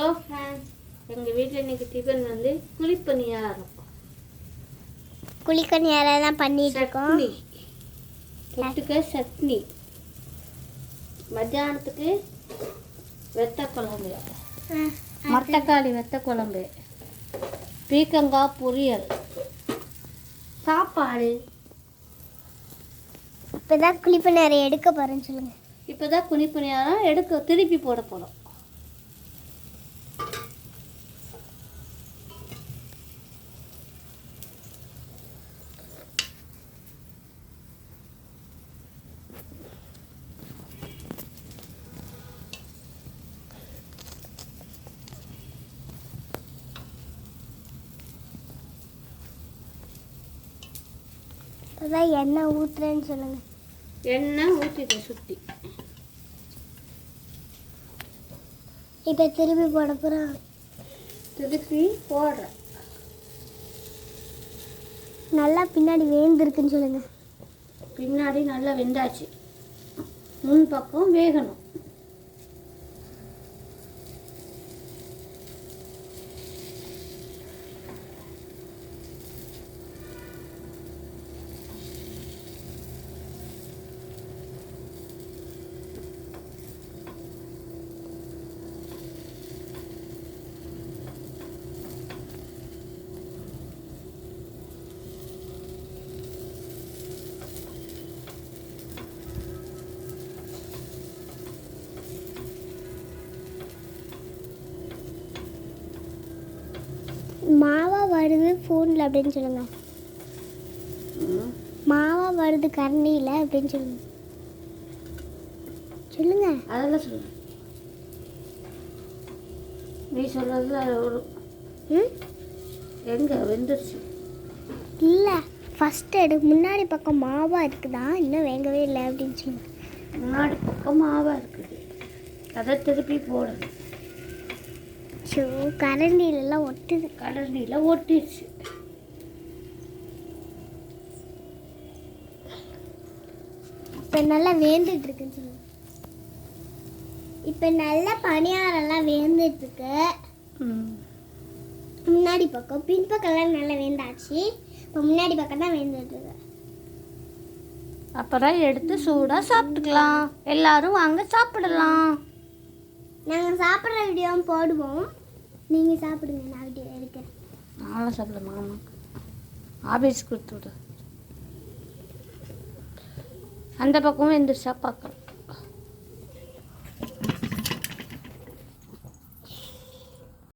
Hello friends, எங்கள் வீட்டில் இன்றைக்கி டிஃபன் வந்து குழிப்பணியாரம். குழிப்பணியாரம் தான் பண்ணிட்டுருக்கோம். தொட்டுக்க சட்னி. மத்தியானத்துக்கு வெத்த குழம்பு, மரத்தக்காளி வெத்த குழம்பு, பீக்கங்காய் பொரியல், சாப்பாடு. இப்போ தான் குழிப்பணியாரம் எடுக்க போகிறேன்னு சொல்லுங்கள். இப்போ தான் குழிப்பணியாரம் திருப்பி போட போகிறோம். அதான் எண்ணெய் ஊற்றுறேன்னு சொல்லுங்கள். எண்ணெய் ஊற்றிட்டேன் சுற்றி. இப்போ திருப்பி போட போகிறோம். திருப்பி போடுறேன். நல்லா பின்னாடி வேந்திருக்குன்னு சொல்லுங்கள். பின்னாடி நல்லா வெந்தாச்சு. முன் பக்கம் வேகணும். மாவா வருது ஃபோனில் அப்படின்னு சொல்லுங்கள். மாவா வருது கரண்டியில் அப்படின்னு சொல்லுங்கள். சொல்லுங்கள். அதெல்லாம் சொல்லு. நீ சொல்கிறது அது ஒரு எங்கே வெந்துருச்சு இல்லை, ஃபஸ்ட்டு முன்னாடி பக்கம் மாவா இருக்குதா, இன்னும் வேங்கவே இல்லை அப்படின்னு சொல்லுங்கள். முன்னாடி பக்கம் மாவா இருக்குது, அதை திருப்பி போடணும். ஸோ கரண்டிலெல்லாம் ஒட்டுது. கரண்டியில் ஒட்டிடுச்சு. இப்போ நல்லா வேந்துட்டுருக்குன்னு சொல்லுங்கள். இப்போ நல்லா பணியாரெல்லாம் வேந்துட்டுருக்கு. முன்னாடி பக்கம் பின்பக்கம்லாம் நல்லா வேந்தாச்சு. இப்போ முன்னாடி பக்கம் தான் வேந்துட்டுருக்கு. அப்புறம் எடுத்து சூடாக சாப்பிட்டுக்கலாம். எல்லாரும் வாங்க சாப்பிடலாம். நாங்கள் சாப்பிட்ற வீடியோவும் போடுவோம். நீங்கள் சாப்பிடுங்க, நான் வீடியோ எடுக்கிறேன். நானும் சாப்பிட மாமா ஆபீஸ் கொடுத்து விடு. அந்த பக்கமும் எந்திரிச்சா பார்க்கலாம்.